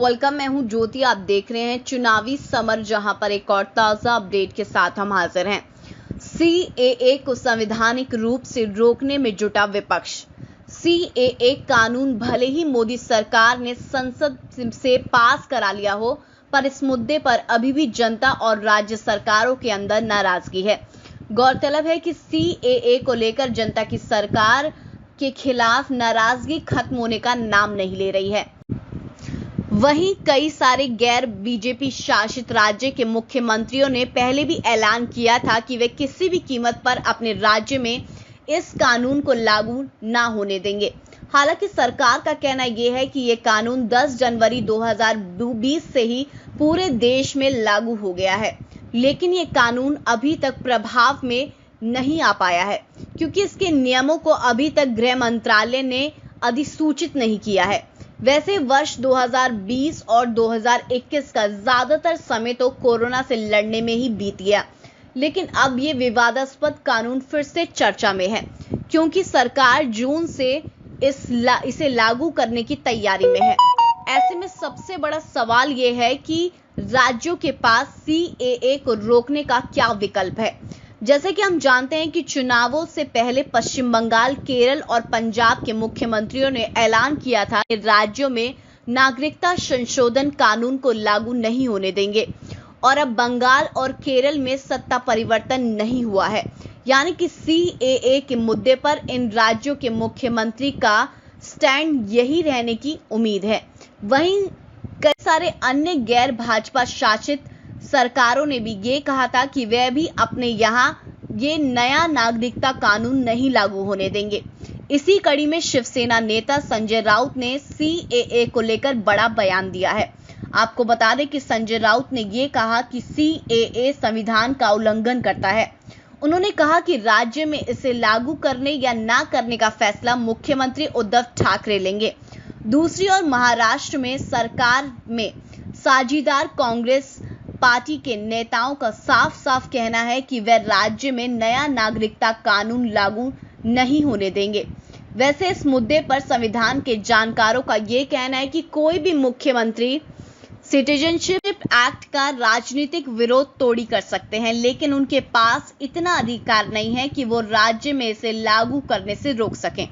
Welcome. मैं हूं ज्योति। आप देख रहे हैं चुनावी समर, जहां पर एक और ताजा अपडेट के साथ हम हाजिर हैं। सीएए को संवैधानिक रूप से रोकने में जुटा विपक्ष। सीएए कानून भले ही मोदी सरकार ने संसद से पास करा लिया हो, पर इस मुद्दे पर अभी भी जनता और राज्य सरकारों के अंदर नाराजगी है। गौरतलब है कि सीएए को लेकर जनता की सरकार के खिलाफ नाराजगी खत्म होने का नाम नहीं ले रही है। वहीं कई सारे गैर बीजेपी शासित राज्य के मुख्यमंत्रियों ने पहले भी ऐलान किया था कि वे किसी भी कीमत पर अपने राज्य में इस कानून को लागू ना होने देंगे। हालांकि सरकार का कहना यह है कि ये कानून 10 जनवरी 2020 से ही पूरे देश में लागू हो गया है, लेकिन ये कानून अभी तक प्रभाव में नहीं आ पाया है, क्योंकि इसके नियमों को अभी तक गृह मंत्रालय ने अधिसूचित नहीं किया है। वैसे वर्ष 2020 और 2021 का ज्यादातर समय तो कोरोना से लड़ने में ही बीत गया, लेकिन अब ये विवादास्पद कानून फिर से चर्चा में है, क्योंकि सरकार जून से इसे लागू करने की तैयारी में है। ऐसे में सबसे बड़ा सवाल ये है कि राज्यों के पास सीएए को रोकने का क्या विकल्प है। जैसे कि हम जानते हैं कि चुनावों से पहले पश्चिम बंगाल, केरल और पंजाब के मुख्यमंत्रियों ने ऐलान किया था कि राज्यों में नागरिकता संशोधन कानून को लागू नहीं होने देंगे, और अब बंगाल और केरल में सत्ता परिवर्तन नहीं हुआ है, यानी कि सीएए के मुद्दे पर इन राज्यों के मुख्यमंत्री का स्टैंड यही रहने की उम्मीद है। वहीं कई सारे अन्य गैर भाजपा शासित सरकारों ने भी ये कहा था कि वे भी अपने यहाँ ये नया नागरिकता कानून नहीं लागू होने देंगे। इसी कड़ी में शिवसेना नेता संजय राउत ने सीएए को लेकर बड़ा बयान दिया है। आपको बता दें कि संजय राउत ने ये कहा कि सीएए संविधान का उल्लंघन करता है। उन्होंने कहा कि राज्य में इसे लागू करने या ना करने का फैसला मुख्यमंत्री उद्धव ठाकरे लेंगे। दूसरी ओर महाराष्ट्र में सरकार में साझीदार कांग्रेस पार्टी के नेताओं का साफ साफ कहना है कि वे राज्य में नया नागरिकता कानून लागू नहीं होने देंगे। वैसे इस मुद्दे पर संविधान के जानकारों का ये कहना है कि कोई भी मुख्यमंत्री सिटीजनशिप एक्ट का राजनीतिक विरोध तोड़ी कर सकते हैं, लेकिन उनके पास इतना अधिकार नहीं है कि वो राज्य में इसे लागू करने से रोक सकें।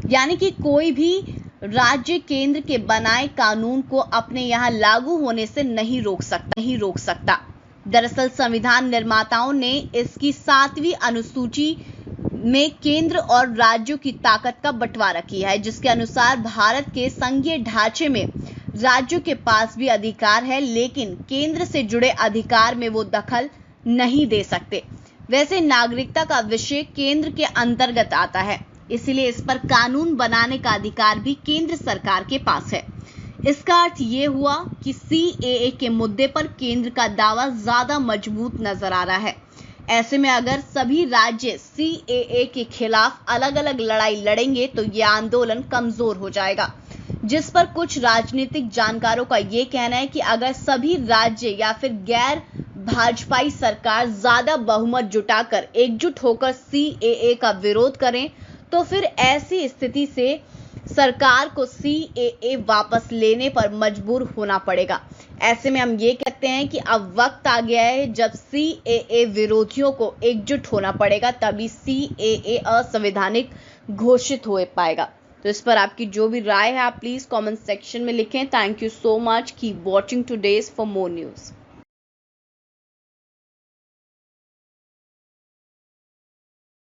यानी कि कोई भी राज्य केंद्र के बनाए कानून को अपने यहाँ लागू होने से नहीं रोक सकता। दरअसल संविधान निर्माताओं ने इसकी 7वीं अनुसूची में केंद्र और राज्यों की ताकत का बंटवारा किया है, जिसके अनुसार भारत के संघीय ढांचे में राज्यों के पास भी अधिकार है, लेकिन केंद्र से जुड़े अधिकार में वो दखल नहीं दे सकते। वैसे नागरिकता का विषय केंद्र के अंतर्गत आता है, इसलिए इस पर कानून बनाने का अधिकार भी केंद्र सरकार के पास है। इसका अर्थ ये हुआ कि सीएए के मुद्दे पर केंद्र का दावा ज्यादा मजबूत नजर आ रहा है। ऐसे में अगर सभी राज्य सीएए के खिलाफ अलग अलग लड़ाई लड़ेंगे तो ये आंदोलन कमजोर हो जाएगा, जिस पर कुछ राजनीतिक जानकारों का ये कहना है कि अगर सभी राज्य या फिर गैर भाजपाई सरकार ज्यादा बहुमत जुटाकर एकजुट होकर सीएए का विरोध करें, तो फिर ऐसी स्थिति से सरकार को सीएए वापस लेने पर मजबूर होना पड़ेगा। ऐसे में हम ये कहते हैं कि अब वक्त आ गया है जब सीएए विरोधियों को एकजुट होना पड़ेगा, तभी सीएए असंवैधानिक घोषित हो पाएगा। तो इस पर आपकी जो भी राय है आप प्लीज कमेंट सेक्शन में लिखें। Thank you so much. Keep watching today's for more news.